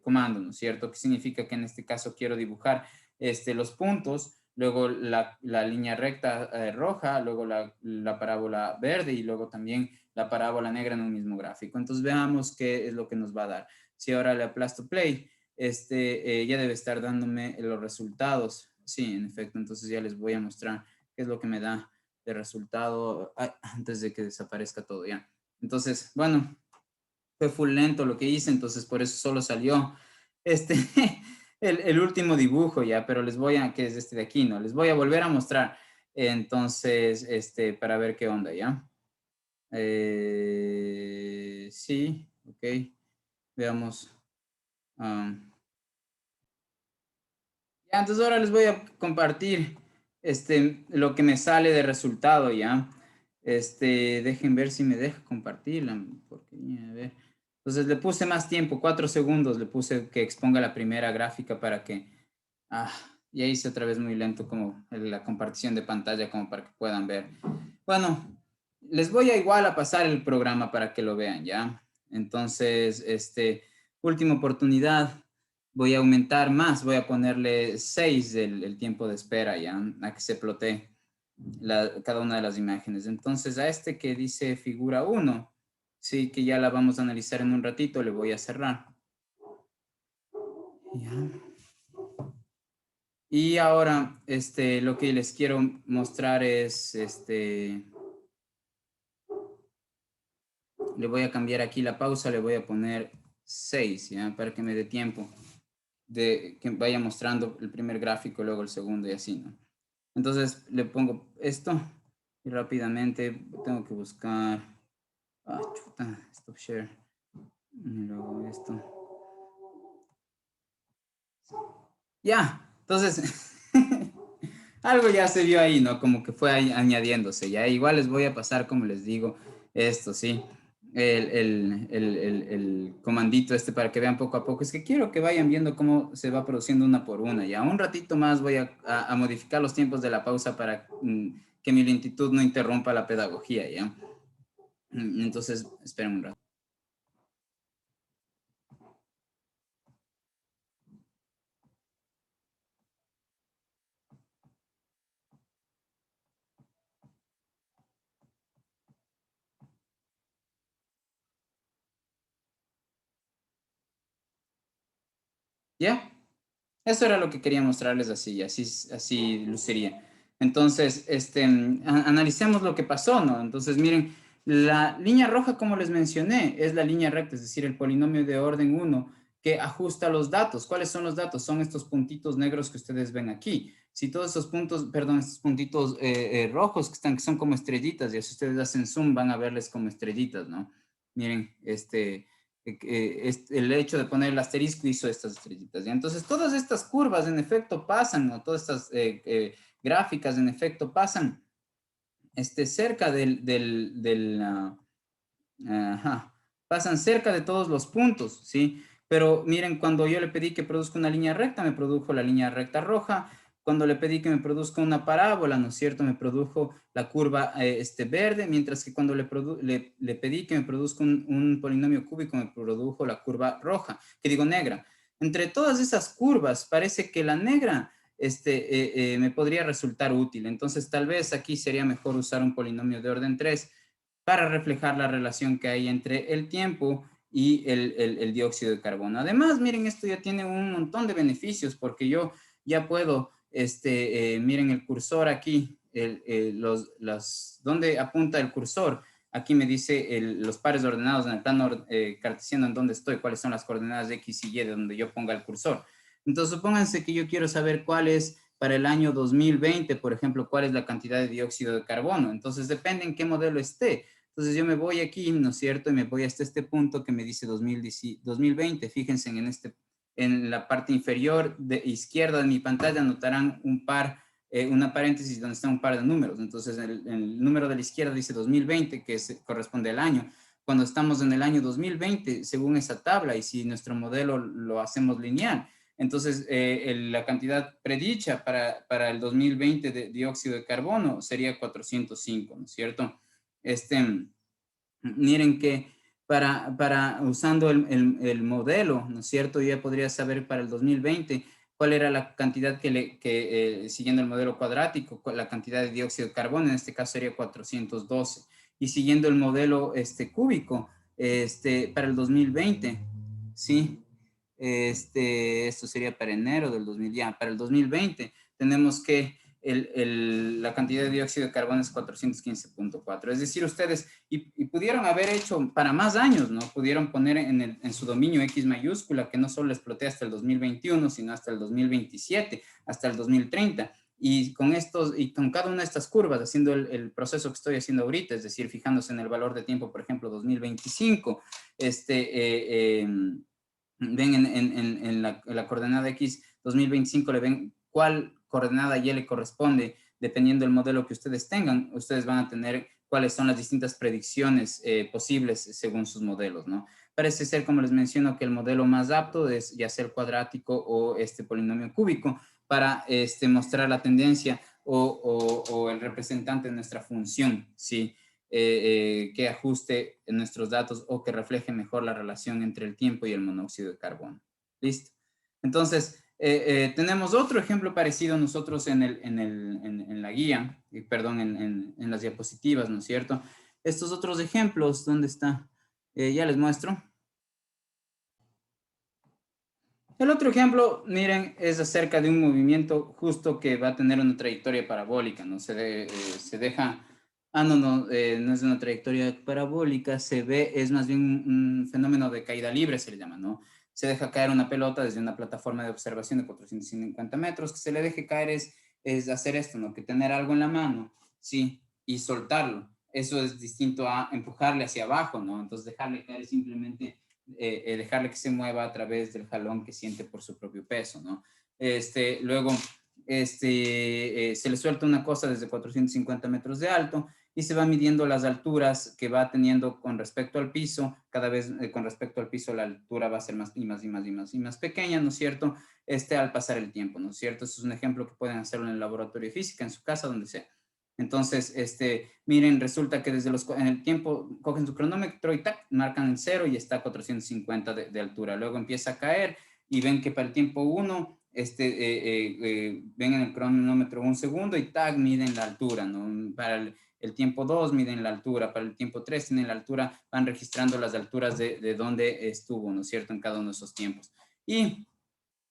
comando, ¿no es cierto? Que significa que en este caso quiero dibujar los puntos, luego la línea recta roja, luego la parábola verde y luego también la parábola negra en un mismo gráfico. Entonces veamos qué es lo que nos va a dar. Si ahora le aplasto play, ya debe estar dándome los resultados. Sí, en efecto, entonces ya les voy a mostrar qué es lo que me da de resultado antes de que desaparezca todo ya. Entonces, bueno, fue full lento lo que hice, entonces por eso solo salió este, el último dibujo ya, pero les voy a, que es este de aquí, ¿no? Les voy a volver a mostrar, entonces, para ver qué onda, ¿ya? Sí, ok, veamos. um, ya, entonces ahora les voy a compartir, lo que me sale de resultado, ¿ya? Dejen ver si me deja compartirla, porque, a ver. Entonces le puse más tiempo, 4 segundos, le puse que exponga la primera gráfica para que, ah, ya hice otra vez muy lento como la compartición de pantalla como para que puedan ver. Bueno, les voy a igual a pasar el programa para que lo vean, ¿ya? Entonces, última oportunidad, voy a aumentar más, voy a ponerle 6 el tiempo de espera, ¿ya? A que se plotee cada una de las imágenes. Entonces, a este que dice figura 1, sí, que ya la vamos a analizar en un ratito, le voy a cerrar. Ya. Y ahora, lo que les quiero mostrar es, le voy a cambiar aquí la pausa, le voy a poner 6, ¿ya? Para que me dé tiempo de que vaya mostrando el primer gráfico, luego el segundo y así, ¿no? Entonces le pongo esto y rápidamente tengo que buscar, chuta, stop share, y luego esto. Ya, entonces, algo ya se vio ahí, ¿no? Como que fue ahí añadiéndose, ya. Igual les voy a pasar, como les digo, esto, ¿sí? El comandito para que vean poco a poco. Es que quiero que vayan viendo cómo se va produciendo una por una, ya. Un ratito más voy a modificar los tiempos de la pausa para que mi lentitud no interrumpa la pedagogía, ya. Entonces, esperen un rato. ¿Ya? Eso era lo que quería mostrarles así, así luciría. Entonces, analicemos lo que pasó, ¿no? Entonces, miren, la línea roja, como les mencioné, es la línea recta, es decir, el polinomio de orden 1 que ajusta los datos. ¿Cuáles son los datos? Son estos puntitos negros que ustedes ven aquí. Si todos esos puntos, perdón, estos puntitos rojos que son como estrellitas, y si ustedes hacen zoom van a verles como estrellitas, ¿no? Miren, el hecho de poner el asterisco hizo estas estrellitas. ¿Ya? Entonces, todas estas curvas en efecto pasan, ¿no? Todas estas gráficas en efecto pasan cerca ajá, pasan cerca de todos los puntos, ¿sí? Pero miren, cuando yo le pedí que produzca una línea recta, me produjo la línea recta roja. Cuando le pedí que me produzca una parábola, ¿no es cierto? Me produjo la curva verde, mientras que cuando le pedí que me produzca un polinomio cúbico, me produjo la curva roja, que digo negra. Entre todas esas curvas, parece que la negra me podría resultar útil. Entonces, tal vez aquí sería mejor usar un polinomio de orden 3 para reflejar la relación que hay entre el tiempo y el dióxido de carbono. Además, miren, esto ya tiene un montón de beneficios porque yo ya puedo, miren el cursor aquí, ¿dónde apunta el cursor? Aquí me dice los pares ordenados en el plano cartesiano en dónde estoy, cuáles son las coordenadas de X y Y de donde yo ponga el cursor. Entonces, supónganse que yo quiero saber cuál es para el año 2020, por ejemplo, cuál es la cantidad de dióxido de carbono. Entonces, depende en qué modelo esté. Entonces yo me voy aquí, ¿no es cierto? Y me voy hasta este punto que me dice 2020. Fíjense en la parte inferior de izquierda de mi pantalla notarán una paréntesis donde está un par de números. Entonces el número de la izquierda dice 2020, que corresponde al año. Cuando estamos en el año 2020, según esa tabla, y si nuestro modelo lo hacemos lineal, entonces la cantidad predicha para el 2020 de dióxido de carbono sería 405, ¿no es cierto? Miren que usando el modelo, ¿no es cierto? Yo ya podría saber para el 2020 cuál era la cantidad siguiendo el modelo cuadrático, la cantidad de dióxido de carbono, en este caso sería 412. Y siguiendo el modelo cúbico, para el 2020, ¿sí? Esto sería para enero del 2000, ya, para el 2020 tenemos que la cantidad de dióxido de carbono es 415.4. Es decir, ustedes, y pudieron haber hecho para más años, ¿no? Pudieron poner en su dominio X mayúscula, que no solo exploté hasta el 2021, sino hasta el 2027, hasta el 2030. Y con estos, y con cada una de estas curvas, haciendo el proceso que estoy haciendo ahorita, es decir, fijándose en el valor de tiempo, por ejemplo, 2025, ven en la coordenada X 2025, le ven cuál coordenada Y le corresponde, dependiendo del modelo que ustedes tengan, ustedes van a tener cuáles son las distintas predicciones posibles según sus modelos, ¿no? Parece ser, como les menciono, que el modelo más apto es ya sea el cuadrático o este polinomio cúbico para mostrar la tendencia o el representante de nuestra función, ¿sí? Que ajuste en nuestros datos o que refleje mejor la relación entre el tiempo y el monóxido de carbono. ¿Listo? Entonces, tenemos otro ejemplo parecido nosotros en la guía, perdón, en las diapositivas, ¿no es cierto? Estos otros ejemplos, ¿dónde está? Ya les muestro. El otro ejemplo, miren, es acerca de un movimiento justo que va a tener una trayectoria parabólica, ¿no? Se deja, no es una trayectoria parabólica, es más bien un fenómeno de caída libre, se le llama, ¿no? Se deja caer una pelota desde una plataforma de observación de 450 metros, que se le deje caer es hacer esto, ¿no? Que tener algo en la mano, sí, y soltarlo. Eso es distinto a empujarle hacia abajo, ¿no? Entonces dejarle caer simplemente dejarle que se mueva a través del jalón que siente por su propio peso, ¿no? Luego, se le suelta una cosa desde 450 metros de alto y se va midiendo las alturas que va teniendo con respecto al piso. Cada vez con respecto al piso la altura va a ser más y más y más y más y más pequeña, ¿no es cierto? Al pasar el tiempo, ¿no es cierto? Eso es un ejemplo que pueden hacerlo en el laboratorio de física, en su casa, donde sea. Entonces, miren, resulta que en el tiempo cogen su cronómetro y tac, marcan el 0 y está a 450 de altura. Luego empieza a caer y ven que para el tiempo 1, ven en el cronómetro un segundo y tac, miden la altura, ¿no? Para el tiempo 2 miden la altura, para el tiempo 3 tienen la altura, van registrando las alturas de donde estuvo, ¿no es cierto?, en cada uno de esos tiempos. Y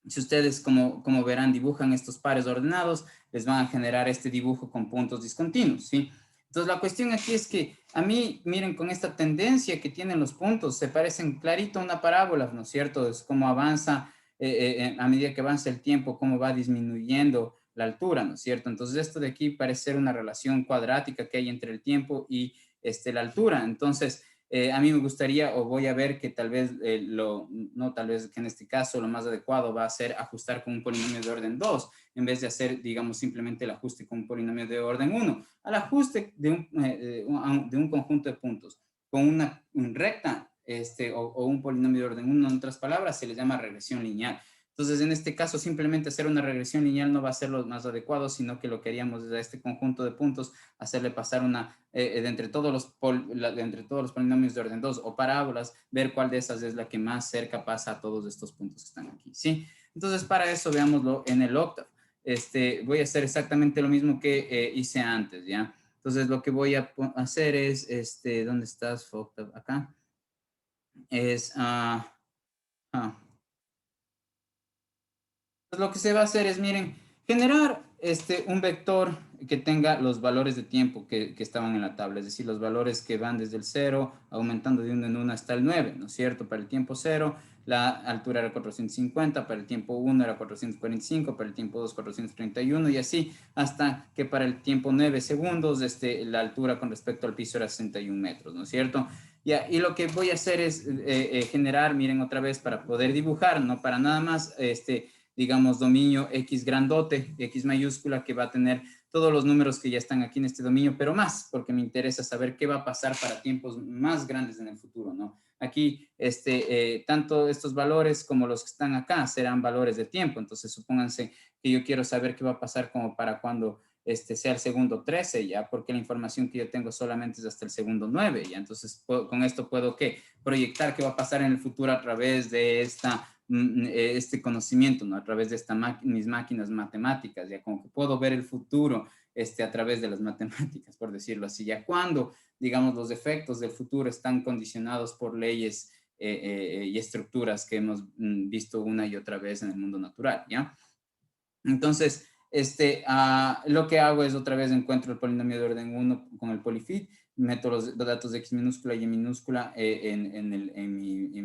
si ustedes, como verán, dibujan estos pares ordenados, les van a generar este dibujo con puntos discontinuos, ¿sí? Entonces, la cuestión aquí es que a mí, miren, con esta tendencia que tienen los puntos, se parecen clarito a una parábola, ¿no es cierto? Es como avanza, a medida que avanza el tiempo, cómo va disminuyendo la altura, ¿no es cierto? Entonces, esto de aquí parece ser una relación cuadrática que hay entre el tiempo y la altura. Entonces, a mí me gustaría o voy a ver que tal vez, no tal vez que en este caso lo más adecuado va a ser ajustar con un polinomio de orden 2 en vez de hacer, digamos, simplemente el ajuste con un polinomio de orden 1. Al ajuste de un conjunto de puntos con una recta o un polinomio de orden 1, en otras palabras, se le llama regresión lineal. Entonces, en este caso, simplemente hacer una regresión lineal no va a ser lo más adecuado, sino que lo que haríamos es a este conjunto de puntos hacerle pasar de entre todos los polinomios de orden 2 o parábolas, ver cuál de esas es la que más cerca pasa a todos estos puntos que están aquí, ¿sí? Entonces, para eso veámoslo en el octave. Voy a hacer exactamente lo mismo que hice antes, ¿ya? Entonces, lo que voy a hacer es, ¿dónde estás, octave? Acá. Es, pues lo que se va a hacer es, miren, generar un vector que tenga los valores de tiempo que estaban en la tabla, es decir, los valores que van desde el 0, aumentando de 1 en 1 hasta el 9, ¿no es cierto? Para el tiempo 0, la altura era 450, para el tiempo 1 era 445, para el tiempo 2, 431, y así hasta que para el tiempo 9 segundos, la altura con respecto al piso era 61 metros, ¿no es cierto? Ya, y lo que voy a hacer es generar, miren otra vez, para poder dibujar, no para nada más, digamos, dominio X grandote, X mayúscula, que va a tener todos los números que ya están aquí en este dominio, pero más, porque me interesa saber qué va a pasar para tiempos más grandes en el futuro, ¿no? Aquí, tanto estos valores como los que están acá serán valores de tiempo, entonces supónganse que yo quiero saber qué va a pasar como para cuando sea el segundo 13, ya, porque la información que yo tengo solamente es hasta el segundo 9, ya, entonces con esto puedo, ¿qué? Proyectar qué va a pasar en el futuro a través de esta este conocimiento, ¿no? A través de mis máquinas matemáticas, ya como que puedo ver el futuro a través de las matemáticas, por decirlo así, ya cuando, digamos, los efectos del futuro están condicionados por leyes y estructuras que hemos visto una y otra vez en el mundo natural, ¿ya? Entonces, lo que hago es otra vez encuentro el polinomio de orden 1 con el polyfit, meto los datos de x minúscula y y minúscula en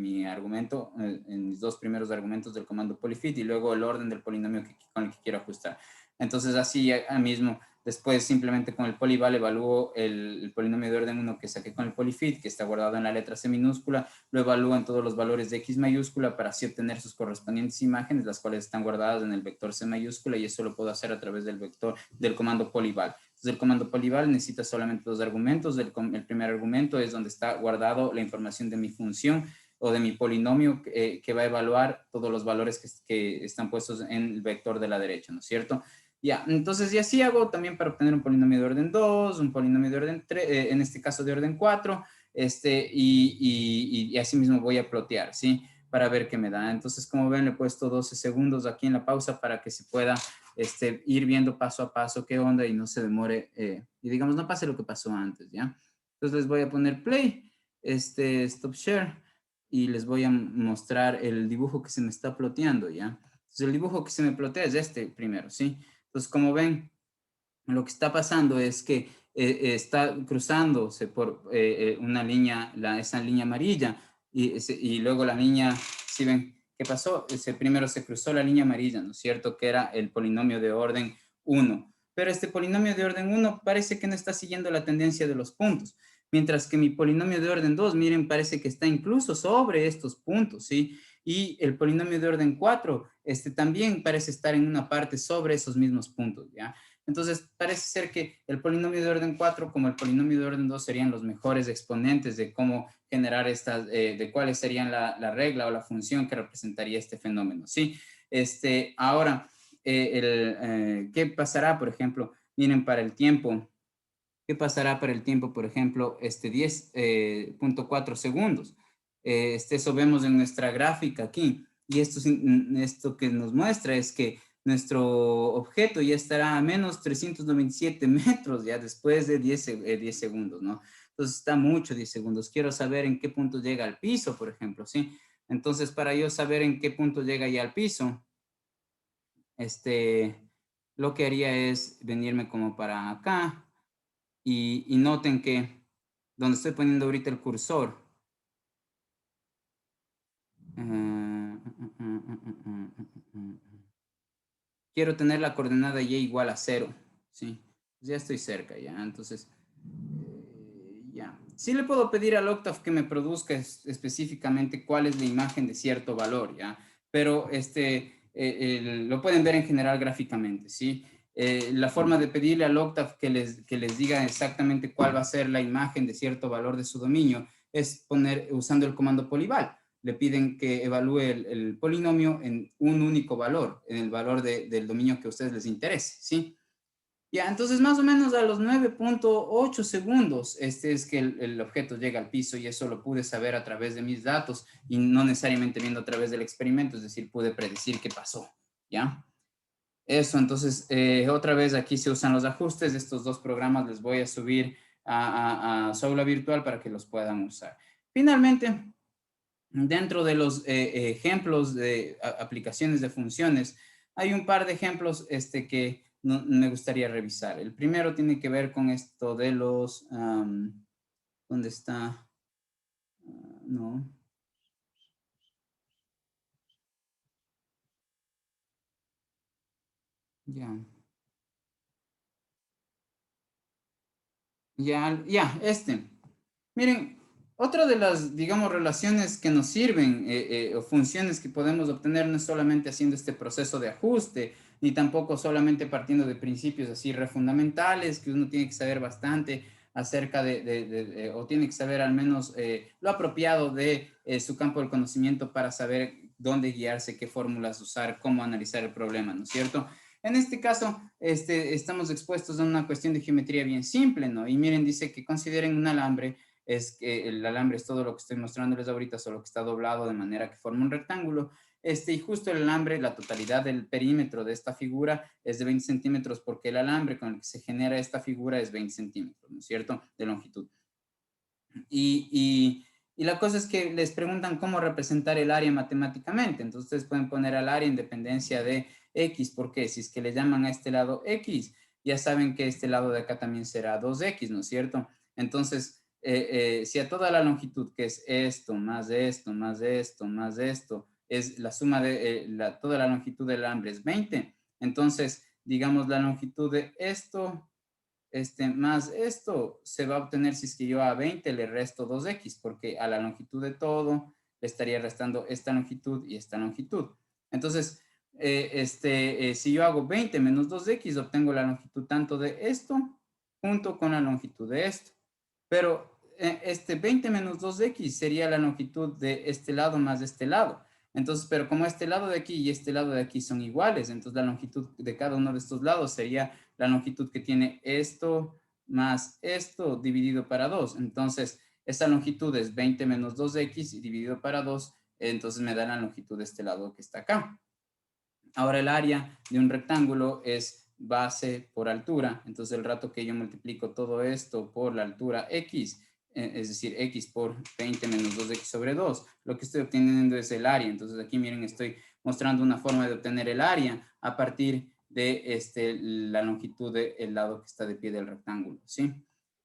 mi argumento, en mis dos primeros argumentos del comando polyfit y luego el orden del polinomio con el que quiero ajustar. Entonces, así mismo, después simplemente con el polyval evalúo el polinomio de orden 1 que saqué con el polyfit, que está guardado en la letra C minúscula, lo evalúo en todos los valores de X mayúscula para así obtener sus correspondientes imágenes, las cuales están guardadas en el vector C mayúscula, y eso lo puedo hacer a través del vector del comando polyval. Entonces, el comando polyval necesita solamente dos argumentos. El primer argumento es donde está guardado la información de mi función o de mi polinomio que va a evaluar todos los valores que están puestos en el vector de la derecha, ¿no es cierto? Ya, entonces, y así hago también para obtener un polinomio de orden 2, un polinomio de orden 3, en este caso de orden 4, y así mismo voy a plotear, ¿sí? Para ver qué me da. Entonces, como ven, le he puesto 12 segundos aquí en la pausa para que se pueda ir viendo paso a paso qué onda y no se demore, y digamos, no pase lo que pasó antes, ¿ya? Entonces, les voy a poner play, stop share, y les voy a mostrar el dibujo que se me está ploteando, ¿ya? Entonces, el dibujo que se me plotea es este primero, ¿sí? Entonces, como ven, lo que está pasando es que está cruzándose por una línea, esa línea amarilla, y luego la línea, si ven, ¿qué pasó? Primero se cruzó la línea amarilla, ¿no es cierto? Que era el polinomio de orden 1. Pero este polinomio de orden 1 parece que no está siguiendo la tendencia de los puntos. Mientras que mi polinomio de orden 2, miren, parece que está incluso sobre estos puntos, ¿sí? Y el polinomio de orden 4, también parece estar en una parte sobre esos mismos puntos, ¿ya? Entonces, parece ser que el polinomio de orden 4 como el polinomio de orden 2 serían los mejores exponentes de cómo generar estas, de cuáles serían la regla o la función que representaría este fenómeno, ¿sí? Ahora, ¿qué pasará, por ejemplo? Miren, para el tiempo, ¿qué pasará para el tiempo, por ejemplo, 10.4 segundos? Eso vemos en nuestra gráfica aquí. Y esto que nos muestra es que nuestro objeto ya estará a menos 397 metros ya después de 10 segundos, ¿no? Entonces está mucho 10 segundos. Quiero saber en qué punto llega al piso, por ejemplo, ¿sí? Entonces, para yo saber en qué punto llega ya al piso, lo que haría es venirme como para acá y noten que donde estoy poniendo ahorita el cursor, quiero tener la coordenada y igual a 0, ¿sí? Ya estoy cerca, ¿ya? Entonces, ya. Sí le puedo pedir al Octave que me produzca específicamente cuál es la imagen de cierto valor, ¿ya? Pero lo pueden ver en general gráficamente, ¿sí? La forma de pedirle al Octave que les diga exactamente cuál va a ser la imagen de cierto valor de su dominio es usando el comando polyval. Le piden que evalúe el polinomio en un único valor, en el valor del dominio que a ustedes les interese, ¿sí? Ya, entonces más o menos a los 9.8 segundos, es que el objeto llega al piso, y eso lo pude saber a través de mis datos y no necesariamente viendo a través del experimento, es decir, pude predecir qué pasó, ¿ya? Eso, entonces, otra vez aquí se usan los ajustes de estos dos programas, les voy a subir a su aula virtual para que los puedan usar. Finalmente, dentro de los ejemplos de aplicaciones de funciones, hay un par de ejemplos que me gustaría revisar. El primero tiene que ver con esto de los, ¿dónde está? No. Ya. Ya, ya, Miren, otra de las, digamos, relaciones que nos sirven o funciones que podemos obtener no es solamente haciendo este proceso de ajuste, ni tampoco solamente partiendo de principios así refundamentales que uno tiene que saber bastante acerca o tiene que saber al menos lo apropiado de su campo del conocimiento para saber dónde guiarse, qué fórmulas usar, cómo analizar el problema, ¿no es cierto? En este caso, estamos expuestos a una cuestión de geometría bien simple, ¿no? Y miren, dice que consideren un alambre, es que el alambre es todo lo que estoy mostrándoles ahorita, solo que está doblado de manera que forma un rectángulo. y justo el alambre, la totalidad del perímetro de esta figura es de 20 centímetros porque el alambre con el que se genera esta figura es 20 centímetros, ¿no es cierto?, de longitud. Y la cosa es que les preguntan cómo representar el área matemáticamente. Entonces ustedes pueden poner al área en dependencia de X. ¿Por qué? Si es que le llaman a este lado X, ya saben que este lado de acá también será 2X, ¿no es cierto? Entonces, si a toda la longitud, que es esto, más de esto, más de esto, más de esto, es la suma de toda la longitud del alambre es 20, entonces, digamos, la longitud de esto más esto se va a obtener si es que yo a 20 le resto 2x, porque a la longitud de todo le estaría restando esta longitud y esta longitud. Entonces, si yo hago 20 menos 2x, obtengo la longitud tanto de esto junto con la longitud de esto. Pero este 20 menos 2x sería la longitud de este lado más de este lado. Entonces, pero como este lado de aquí y este lado de aquí son iguales, entonces la longitud de cada uno de estos lados sería la longitud que tiene esto más esto dividido para 2. Entonces, esta longitud es 20 menos 2x dividido para 2, entonces me da la longitud de este lado que está acá. Ahora el área de un rectángulo es base por altura, entonces el rato que yo multiplico todo esto por la altura x, es decir, x por 20 menos 2x sobre 2, lo que estoy obteniendo es el área. Entonces aquí miren, estoy mostrando una forma de obtener el área a partir de la longitud del lado que está de pie del rectángulo, ¿sí?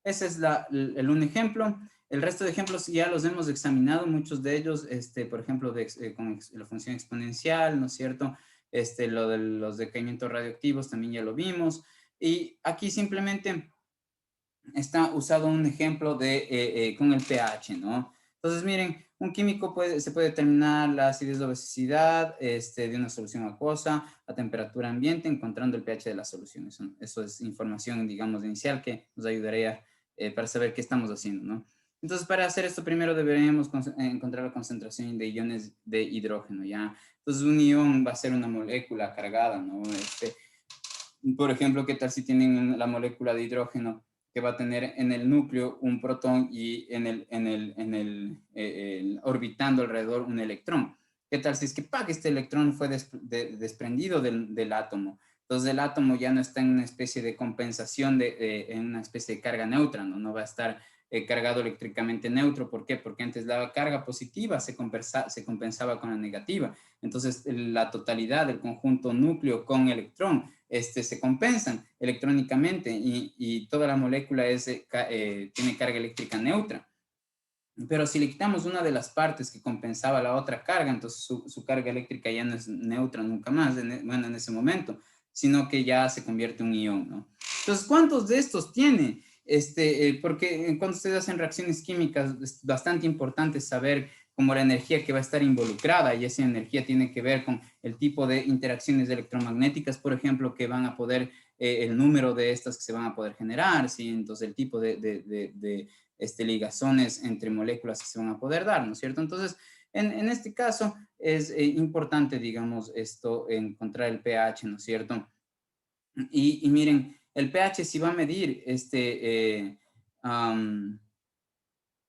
Ese es un ejemplo. El resto de ejemplos ya los hemos examinado, muchos de ellos, por ejemplo, con la función exponencial, ¿no es cierto? Lo de los decaimientos radioactivos también ya lo vimos. Y aquí simplemente está usado un ejemplo con el pH, ¿no? Entonces, miren, un químico se puede determinar la acidez o basicidad de una solución acuosa a temperatura ambiente encontrando el pH de la solución. Eso es información, digamos, inicial que nos ayudaría para saber qué estamos haciendo, ¿no? Entonces, para hacer esto, primero deberíamos encontrar la concentración de iones de hidrógeno, ¿ya? Entonces, un ion va a ser una molécula cargada, ¿no? Por ejemplo, ¿qué tal si tienen la molécula de hidrógeno que va a tener en el núcleo un protón y orbitando alrededor un electrón? ¿Qué tal si es que este electrón fue desprendido del átomo? Entonces el átomo ya no está en una especie de compensación, en una especie de carga neutra, no va a estar cargado eléctricamente neutro. ¿Por qué? Porque antes la carga positiva se compensaba con la negativa. Entonces la totalidad del conjunto núcleo con electrón se compensan electrónicamente y toda la molécula tiene carga eléctrica neutra. Pero si le quitamos una de las partes que compensaba la otra carga, entonces su carga eléctrica ya no es neutra nunca más, en ese momento, sino que ya se convierte en un ion, ¿no? Entonces, ¿cuántos de estos tiene? Porque cuando ustedes hacen reacciones químicas es bastante importante saber como la energía que va a estar involucrada, y esa energía tiene que ver con el tipo de interacciones electromagnéticas, por ejemplo, que van a poder, el número de estas que se van a poder generar, ¿sí? Entonces el tipo de ligazones entre moléculas que se van a poder dar, ¿no es cierto? Entonces, en este caso es importante, digamos, encontrar el pH, ¿no es cierto? Y miren, el pH sí va a medir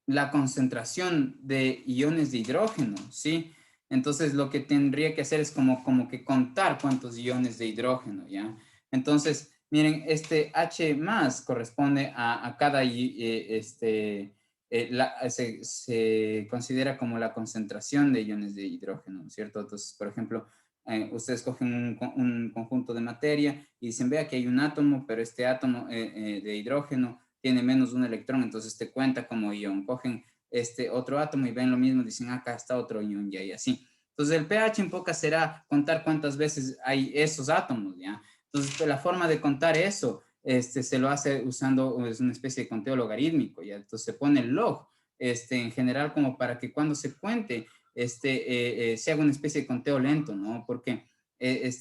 la concentración de iones de hidrógeno, ¿sí? Entonces lo que tendría que hacer es como que contar cuántos iones de hidrógeno, ¿ya? Entonces, miren, este H más corresponde a cada, se considera como la concentración de iones de hidrógeno, ¿no es cierto? Entonces, por ejemplo, ustedes cogen un conjunto de materia y dicen, vea que hay un átomo, pero este átomo de hidrógeno tiene menos de un electrón, entonces te cuenta como ion. Cogen este otro átomo y ven lo mismo, dicen, acá está otro ion, ya, y así. Entonces el pH en pocas será contar cuántas veces hay esos átomos, ¿ya? Entonces la forma de contar eso se lo hace usando, es una especie de conteo logarítmico, ¿ya? Entonces se pone el log, en general como para que cuando se cuente, se haga una especie de conteo lento, ¿no? Porque,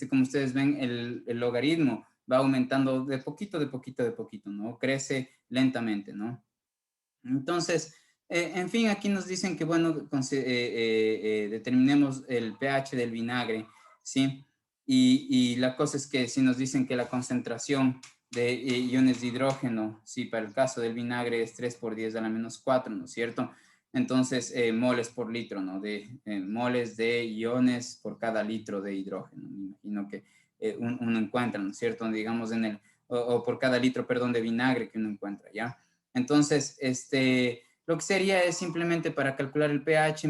como ustedes ven, el logaritmo va aumentando de poquito, de poquito, de poquito, ¿no? Crece lentamente, ¿no? Entonces, en fin, aquí nos dicen que, bueno, determinemos el pH del vinagre, ¿sí? Y la cosa es que si nos dicen que la concentración de iones de hidrógeno, sí, para el caso del vinagre es 3 por 10 a la menos 4, ¿no es cierto? Entonces, moles por litro, ¿no? De moles de iones por cada litro de hidrógeno. Me imagino que uno encuentra, ¿no es cierto? Digamos o por cada litro, perdón, de vinagre que uno encuentra, ¿ya? Entonces, lo que sería es simplemente para calcular el pH,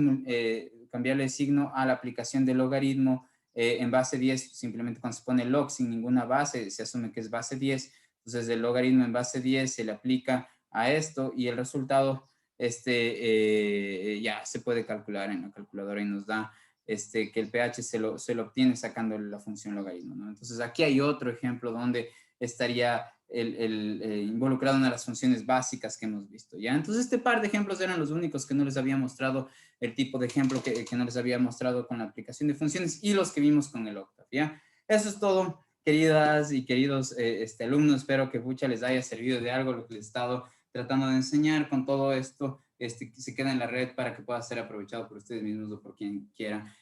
cambiarle el signo a la aplicación del logaritmo en base 10, simplemente cuando se pone log sin ninguna base, se asume que es base 10, entonces el logaritmo en base 10 se le aplica a esto y el resultado ya se puede calcular en la calculadora y nos da que el pH se lo obtiene sacando la función logaritmo, ¿no? Entonces aquí hay otro ejemplo donde estaría involucrado una de las funciones básicas que hemos visto, ¿ya? Entonces este par de ejemplos eran los únicos que no les había mostrado el tipo de ejemplo que no les había mostrado con la aplicación de funciones y los que vimos con el Octave, ¿ya? Eso es todo, queridas y queridos alumnos. Espero que pucha les haya servido de algo lo que les he estado tratando de enseñar con todo esto, que se queda en la red para que pueda ser aprovechado por ustedes mismos o por quien quiera.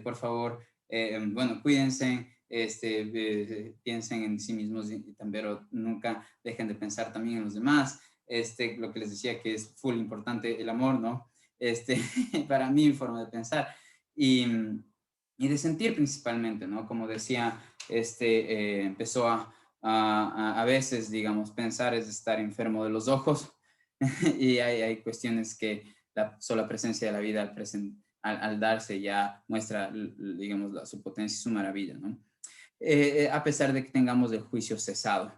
Por favor, bueno, cuídense, piensen en sí mismos y también nunca dejen de pensar también en los demás. Lo que les decía que es full importante el amor, ¿no? Para mi forma de pensar y de sentir principalmente, ¿no? Como decía, empezó a veces, digamos, pensar es estar enfermo de los ojos y hay cuestiones que la sola presencia de la vida al darse ya muestra, digamos, su potencia y su maravilla, ¿no? A pesar de que tengamos el juicio cesado.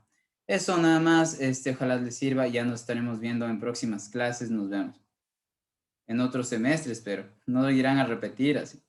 Eso nada más, ojalá les sirva, ya nos estaremos viendo en próximas clases, nos vemos en otros semestres, pero no lo irán a repetir así.